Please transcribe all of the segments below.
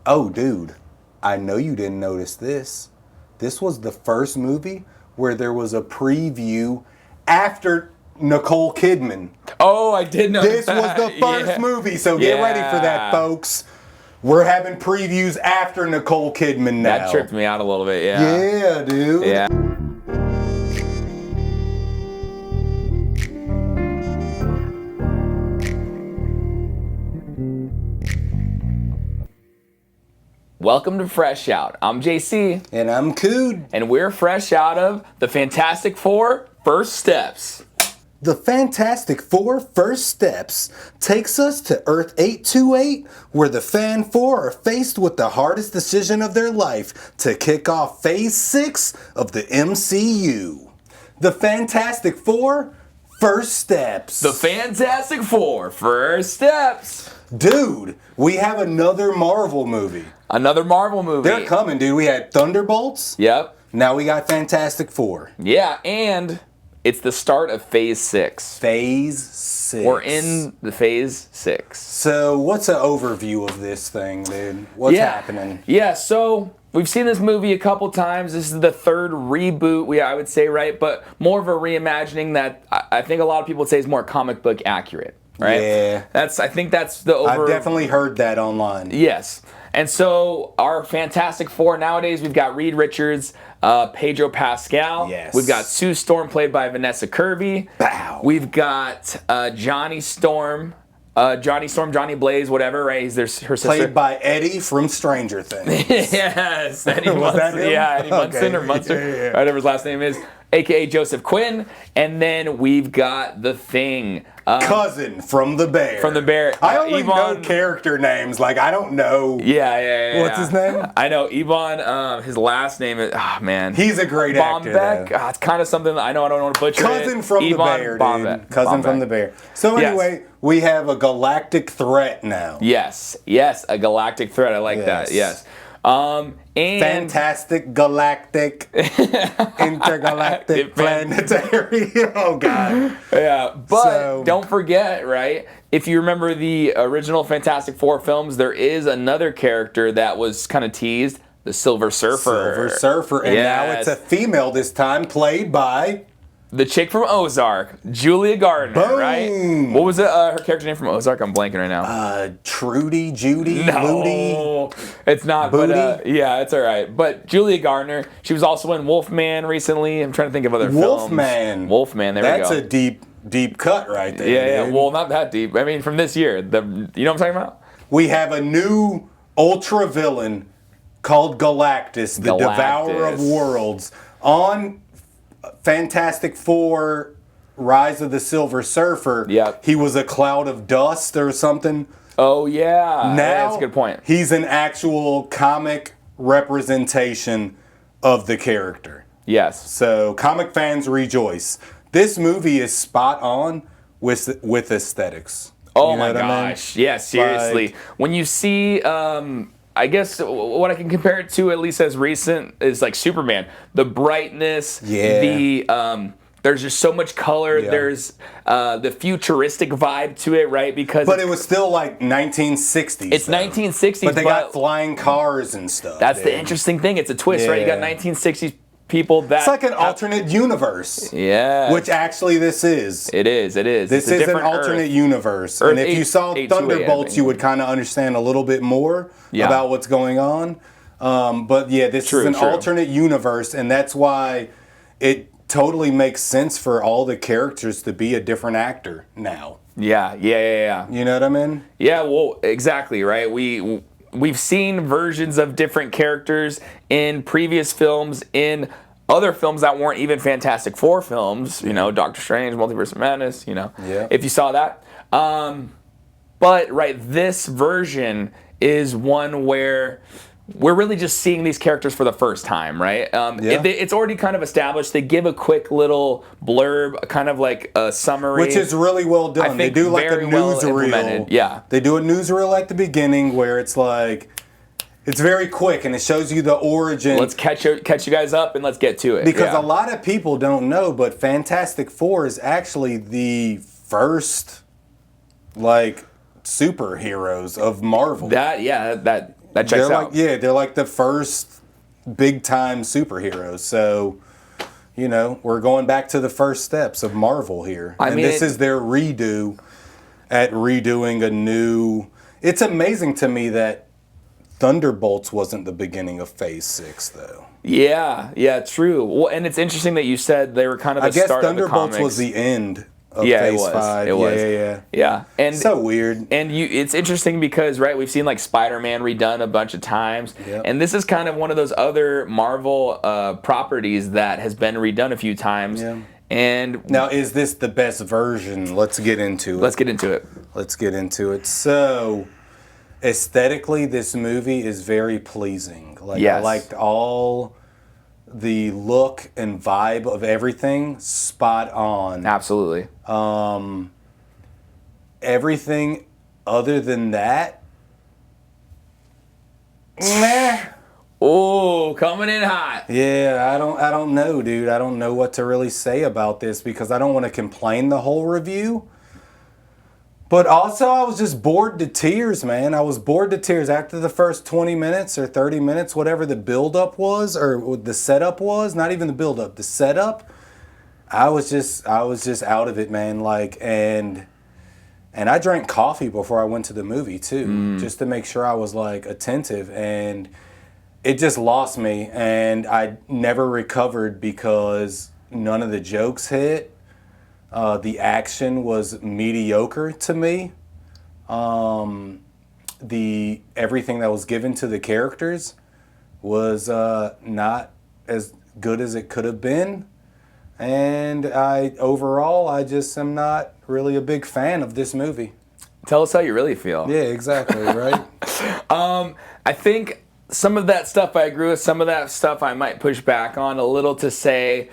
Oh, dude, I know you didn't notice this. This was the first movie where there was a preview after Nicole Kidman. Oh, I did know This that. was the first movie, so get ready for that, folks. We're having previews after Nicole Kidman now. That tripped me out a little bit, yeah. Yeah, dude. Yeah. Welcome to Fresh Out. I'm JC. And I'm Cude. And we're fresh out of the Fantastic Four First Steps. The Fantastic Four First Steps takes us to Earth 828, where the Fan Four are faced with the hardest decision of their life to kick off Phase 6 of the MCU. The Fantastic Four First Steps. The Fantastic Four First Steps. Dude, we have another Marvel movie. Another Marvel movie. They're coming, dude. We had Thunderbolts. Yep. Now we got Fantastic Four. Yeah, and it's the start of Phase 6. Phase 6. We're in the Phase 6. So what's an overview of this thing, dude? What's happening? Yeah, so we've seen this movie a couple times. This is the third reboot, I would say, right? But more of a reimagining that I think a lot of people would say is more comic book accurate, right? Yeah. I think that's the I've definitely heard that online. Yes. And so our Fantastic Four nowadays, we've got Reed Richards, Pedro Pascal. Yes. We've got Sue Storm, played by Vanessa Kirby. Bow. We've got Johnny Storm, Johnny Blaze, whatever, right? He's her sister. Played by Eddie from Stranger Things. Yes. Eddie Was that Munson. him? Yeah, Eddie Munson or Munson, Yeah. whatever his last name is, a.k.a. Joseph Quinn. And then we've got The Thing. Cousin from the Bear. From the Bear. I only Yvonne, know character names. Like, I don't know. Yeah. What's his name? I know Yvonne. His last name is man. He's a great actor. Bombeck. It's kind of something that I know I don't want to butcher. Cousin from the Bear, dude. Cousin from the Bear. So anyway, we have a galactic threat now. Yes, a galactic threat. I like that. Yes. And Fantastic galactic intergalactic planetary. Oh god. Yeah, but don't forget, right? If you remember the original Fantastic Four films, there is another character that was kind of teased, the Silver Surfer. And now it's a female this time, played by the chick from Ozark, Julia Gardner. Boom. Right? What was her character name from Ozark? I'm blanking right now. Trudy, Judy, No, Ludi. it's not. Booty? But yeah, it's all right. But Julia Gardner, she was also in Wolfman recently. I'm trying to think of other films. Wolfman. There we go. That's a deep cut right there. Yeah. Dude. Well, not that deep. I mean, from this year. You know what I'm talking about? We have a new ultra villain called Galactus, the Devourer of Worlds, on Fantastic Four Rise of the Silver Surfer. Yep. He was a cloud of dust or something. Oh, yeah. Now, that's a good point. He's an actual comic representation of the character. Yes. So, comic fans rejoice. This movie is spot on with aesthetics. Oh, my gosh. Yeah, seriously. Like, when you see... I guess what I can compare it to, at least as recent, is like Superman. The brightness, there's just so much color. Yeah. There's the futuristic vibe to it, right? But it was still like 1960s. It's 1960s, but they got flying cars and stuff. That's the interesting thing. It's a twist, right? You got 1960s people that... It's like an alternate universe. Yeah. Which actually this is. It is. This is an alternate universe. And if you saw Thunderbolts, you would kind of understand a little bit more about what's going on. But yeah, this is an alternate universe, and that's why it totally makes sense for all the characters to be a different actor now. Yeah. You know what I mean? Yeah, well, exactly, right? We've seen versions of different characters in previous films, in other films that weren't even Fantastic Four films, Doctor Strange, Multiverse of Madness, if you saw that. But, right, this version is one where we're really just seeing these characters for the first time, right? It's already kind of established. They give a quick little blurb, kind of like a summary. Which is really well done. They do like a newsreel. Yeah. They do a newsreel at the beginning where it's like, it's very quick and it shows you the origin. Let's catch you guys up and let's get to it. Because a lot of people don't know, but Fantastic Four is actually the first, like, superheroes of Marvel. That checks out. They're like the first big time superheroes. So, we're going back to the first steps of Marvel here. This is their redo at redoing a new. It's amazing to me that Thunderbolts wasn't the beginning of Phase 6, though. Yeah, true. Well, and it's interesting that you said they were kind of the start of the comics. Thunderbolts was the end of Phase 5. It was. Yeah. And so weird. And it's interesting because, right, we've seen like Spider-Man redone a bunch of times. Yep. And this is kind of one of those other Marvel properties that has been redone a few times. Yeah. And now, is this the best version? Let's get into it. So, aesthetically, this movie is very pleasing. I liked all the look and vibe of everything. Spot on. Absolutely. Everything other than that, meh. Oh, coming in hot. Yeah, I don't know, dude. I don't know what to really say about this because I don't want to complain the whole review. But also, I was just bored to tears, man. I was bored to tears after the first 20 minutes or 30 minutes, whatever the build-up was, or the setup was. Not even the build-up, the setup. I was just out of it, man. And I drank coffee before I went to the movie too, just to make sure I was attentive. And it just lost me, and I never recovered because none of the jokes hit. The action was mediocre to me. Everything that was given to the characters was not as good as it could have been. And overall, I just am not really a big fan of this movie. Tell us how you really feel. Yeah, exactly, right? I think some of that stuff I agree with. Some of that stuff I might push back on a little to say,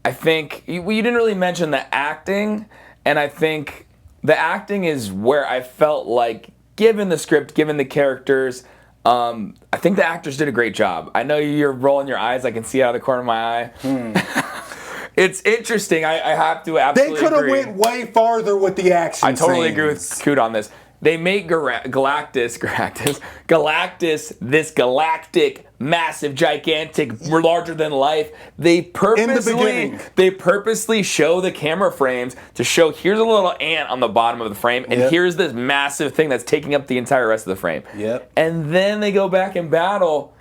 I think you didn't really mention the acting, and I think the acting is where I felt like, given the script, given the characters, I think the actors did a great job. I know you're rolling your eyes. I can see out of the corner of my eye. It's interesting. I have to absolutely agree. They could have went way farther with the action I totally scenes. agree with Cude on this. They make Galactus, this galactic, massive, gigantic, larger than life. They purposely show the camera frames to show here's a little ant on the bottom of the frame, and here's this massive thing that's taking up the entire rest of the frame. Yep. And then they go back and battle,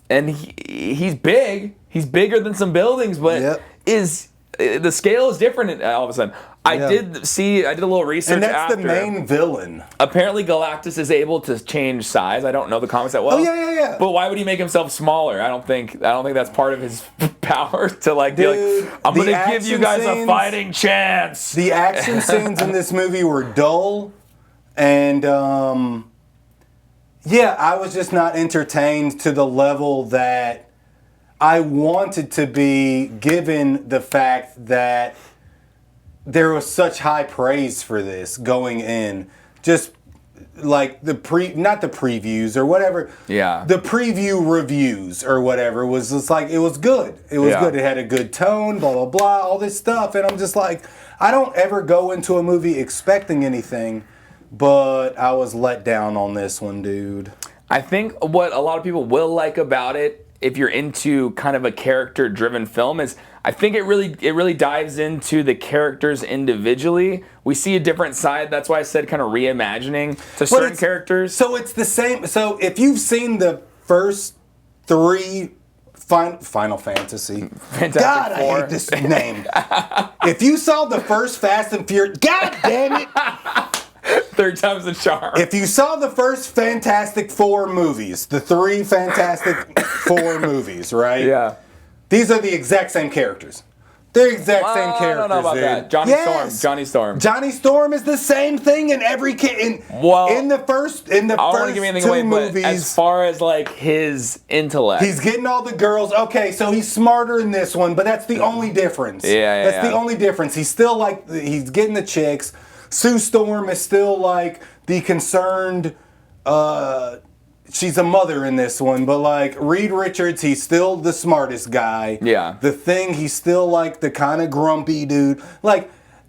and he's big. He's bigger than some buildings, but the scale is different all of a sudden. I did a little research and that's after. the main villain. Apparently Galactus is able to change size. I don't know the comics that well. Oh yeah. But why would he make himself smaller? I don't think that's part of his power to be like, I'm going to give you guys a fighting chance. The action scenes in this movie were dull, and I was just not entertained to the level that I wanted to be, given the fact that there was such high praise for this going in. Just like not the previews or whatever. Yeah. The preview reviews or whatever was just like, it was good. It was good. It had a good tone, blah, blah, blah, all this stuff. And I'm just like, I don't ever go into a movie expecting anything, but I was let down on this one, dude. I think what a lot of people will like about it, if you're into kind of a character-driven film, is I think it really dives into the characters individually. We see a different side. That's why I said kind of reimagining to certain characters. So it's the same. So if you've seen the first 3 Final Fantasy, God, I hate this name. If you saw the first Fast and Furious, God damn it. Third time's the charm. If you saw the first Fantastic Four movies, the 3 Fantastic Four movies, right? Yeah. These are the exact same characters. They're exact same characters. I don't know about that. Johnny Storm is the same thing in every in the first I don't want to give anything away, movies. But as far as his intellect, he's getting all the girls. Okay, so he's smarter in this one, but that's the only difference. That's the only difference. He's still he's getting the chicks. Sue Storm is still the concerned, she's a mother in this one, but Reed Richards, he's still the smartest guy. Yeah. The Thing, he's still the kind of grumpy dude.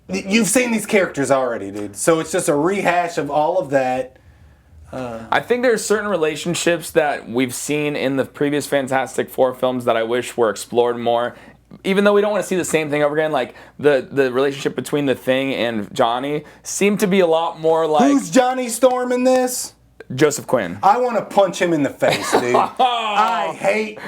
You've seen these characters already, dude. So it's just a rehash of all of that. I think there's certain relationships that we've seen in the previous Fantastic Four films that I wish were explored more. Even though we don't want to see the same thing over again, like the relationship between the Thing and Johnny seemed to be a lot more like Who's Johnny Storm in this? Joseph Quinn. I want to punch him in the face, dude. I hate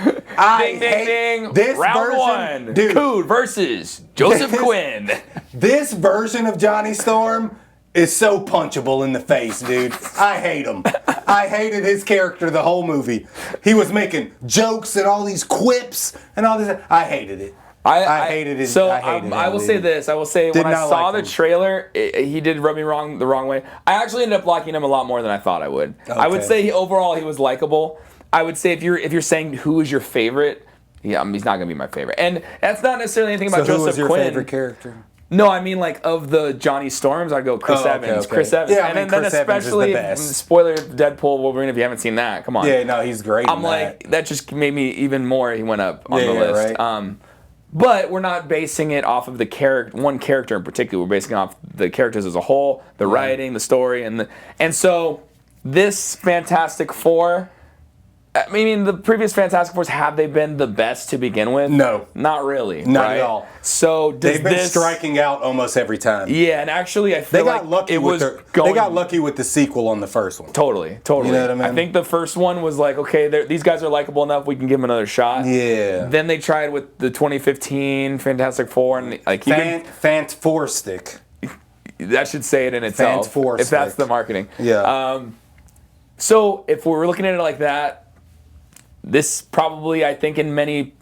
Ding. this Round version. one. Dude, Cude versus Joseph Quinn. this version of Johnny Storm is so punchable in the face, dude. I hate him. I hated his character the whole movie. He was making jokes and all these quips and all this. I hated it. I hated it. So I will say this. I will say when I saw the trailer, he did rub me the wrong way. I actually ended up liking him a lot more than I thought I would. Okay. I would say overall he was likable. I would say if you're saying who is your favorite, yeah, he's not gonna be my favorite. And that's not necessarily anything about Joseph Quinn. Who was your favorite character? No, I mean like of the Johnny Storms, I'd go Chris Evans. Okay. Chris Evans. Yeah, I mean, Chris Evans especially is the best. Spoiler Deadpool Wolverine if you haven't seen that. Come on. Yeah, no, he's great. I'm like that just made me even more. He went up on the list. Right. But we're not basing it off of the one character in particular. We're basing it off the characters as a whole, the writing, the story, and so this Fantastic Four. I mean, the previous Fantastic Fours, have they been the best to begin with? No. Not really. Not at all. So they've been striking out almost every time. Yeah, and actually I feel they got lucky with the sequel on the first one. Totally. You know what I mean? I think the first one was like, okay, these guys are likable enough, we can give them another shot. Yeah. Then they tried with the 2015 Fantastic Four and like Fant-Four-Stick. That should say it in itself. Fant-Four-Stick. If that's the marketing. Yeah. So if we're looking at it like that, this probably, I think, in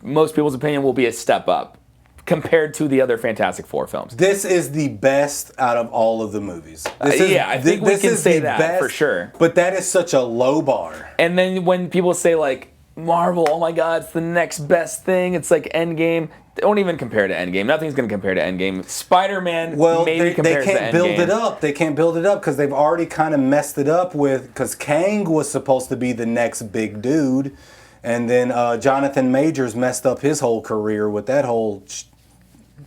most people's opinion, will be a step up compared to the other Fantastic Four films. This is the best out of all of the movies. I think we can say that best, for sure. But that is such a low bar. And then when people say, like, Marvel, oh my God, it's the next best thing, it's like Endgame. Don't even compare to Endgame. Nothing's going to compare to Endgame. Spider-Man maybe compares to Endgame. They can't build it up. They can't build it up because they've already kind of messed it up because Kang was supposed to be the next big dude. And then Jonathan Majors messed up his whole career with that whole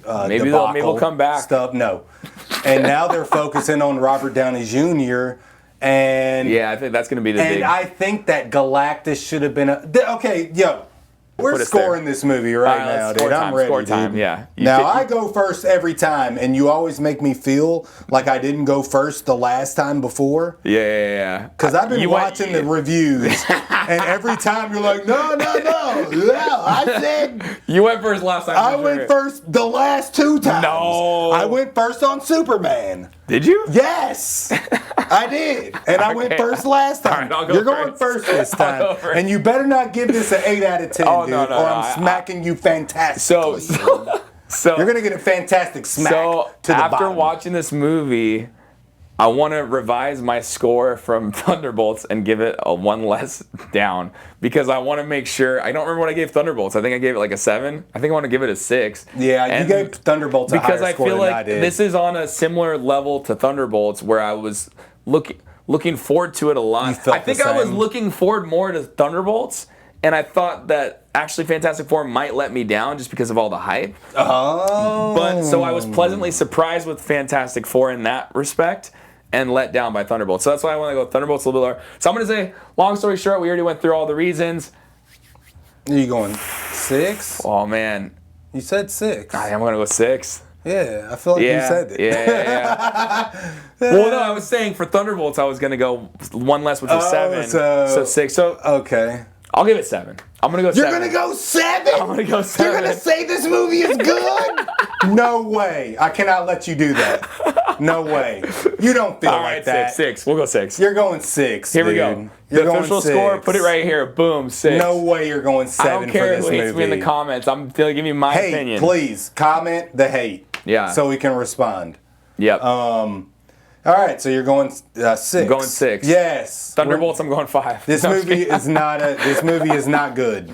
maybe they'll come back. Stuff. No. And now they're focusing on Robert Downey Jr. And yeah, I think that's going to be the big. And I think that Galactus should have been okay, yo. We're scoring this movie right now, dude. I'm ready, score time. dude. Yeah. Now, I go first every time, and you always make me feel like I didn't go first the last time before. Yeah. Because I've been watching the reviews, and every time you're like, no. I said... You went first last time. I went first the last two times. No. I went first on Superman. Did you? Yes, I did. And I went first last time. All right, You're going first this time. And you better not give this an 8 out of 10, dude, or I'm smacking you fantastically. So you're going to get a fantastic smack to the bottom. After watching this movie, I want to revise my score from Thunderbolts and give it a 1 less down because I want to make sure. I don't remember what I gave Thunderbolts. I think I gave it like a 7. I think I want to give it a 6. Yeah, you gave Thunderbolts a higher score than I did. Because I feel like this is on a similar level to Thunderbolts where I was looking forward to it a lot. I think I was looking forward more to Thunderbolts, and I thought that actually Fantastic Four might let me down just because of all the hype. Oh. But so I was pleasantly surprised with Fantastic Four in that respect. And let down by Thunderbolts. So that's why I want to go Thunderbolts a little bit lower. So I'm going to say, long story short, we already went through all the reasons. Are you going 6? Oh, man. You said 6. I'm going to go 6. Yeah, I feel like you said it. Yeah. Well, no, I was saying for Thunderbolts, I was going to go 1 less, which is 7. So 6. So okay. I'll give it 7. I'm going to go 7. You're going to go 7? I'm going to go 7. You're going to say this movie is good? No way. I cannot let you do that. No way. You don't feel like that. 6. We'll go 6. You're going 6. Here we go. The official score, put it right here. Boom, 6. No way you're going 7 for this movie. I don't care who hates me in the comments. I'm going to give you my opinion. Please, comment the hate. Yeah. So we can respond. Yep. All right, so you're going 6. I'm going 6. Yes. Thunderbolts, I'm going 5. This movie is not good.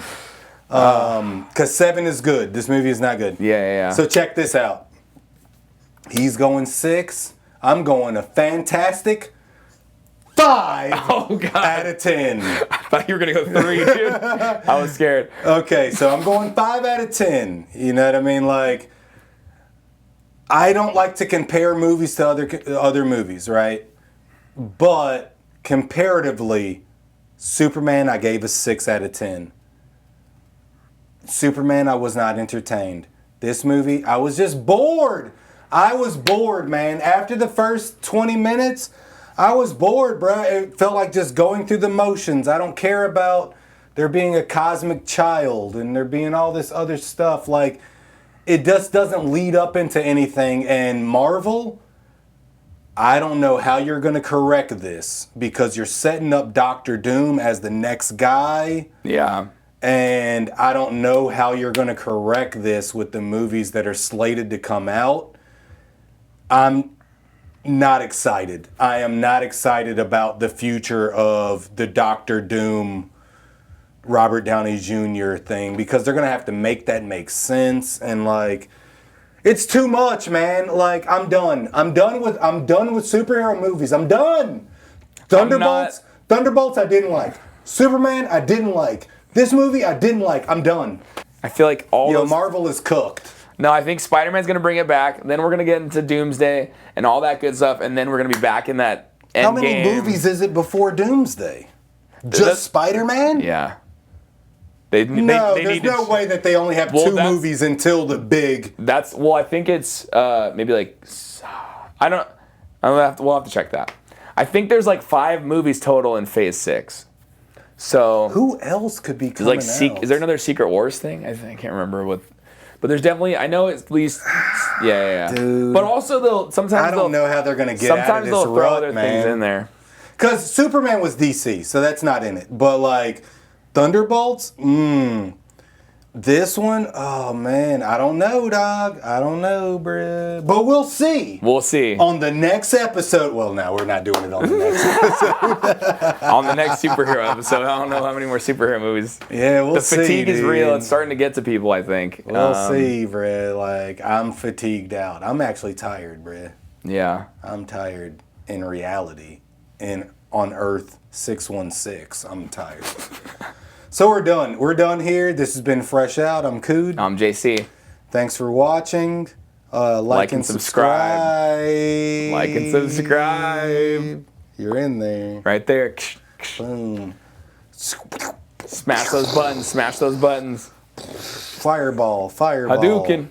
Because 7 is good. This movie is not good. Yeah. So check this out. He's going 6. I'm going a fantastic 5 out of 10. I thought you were going to go 3, dude. I was scared. Okay, so I'm going 5 out of 10. You know what I mean? Like, I don't like to compare movies to other movies, right? But comparatively, Superman, I gave a 6 out of 10. Superman, I was not entertained. This movie, I was just bored. I was bored, man. After the first 20 minutes, I was bored, bro. It felt like just going through the motions. I don't care about there being a cosmic child and there being all this other stuff. Like, it just doesn't lead up into anything. And Marvel, I don't know how you're going to correct this because you're setting up Doctor Doom as the next guy. Yeah. And I don't know how you're going to correct this with the movies that are slated to come out. I'm not excited. I am not excited about the future of the Doctor Doom, Robert Downey Jr. thing because they're going to have to make that make sense. And like, it's too much, man. Like, I'm done. I'm done with superhero movies. I'm done. Thunderbolts I didn't like. Superman I didn't like. This movie I didn't like. I'm done. I feel like Marvel is cooked. No, I think Spider-Man's going to bring it back. Then we're going to get into Doomsday and all that good stuff. And then we're going to be back in that end How many game. movies is it before Doomsday? Just Spider-Man? Yeah. There's no way that they only have 2 movies until the big. I think it's maybe like, we'll have to check that. I think there's like 5 movies total in Phase 6. So who else could be coming out? Is there another Secret Wars thing? I can't remember what. But there's definitely, I know at least, yeah. Dude, but also I don't know how they're gonna get out of this sometimes they'll throw other things in there. Because Superman was DC, so that's not in it. But like Thunderbolts, this one, oh man, I don't know, dog. I don't know, bruh. But we'll see. We'll see. On the next episode. Well, no, we're not doing it on the next episode. On the next superhero episode. I don't know how many more superhero movies. Yeah, we'll see. The fatigue is dude. real. It's starting to get to people, I think. We'll see, bruh. Like, I'm fatigued out. I'm actually tired, bruh. Yeah. I'm tired in reality. And on Earth 616, I'm tired. So we're done. We're done here. This has been Fresh Out. I'm Cude. I'm JC. Thanks for watching. Like and subscribe. Like and subscribe. You're in there. Right there. Boom. Smash those buttons. Smash those buttons. Fireball. Hadouken.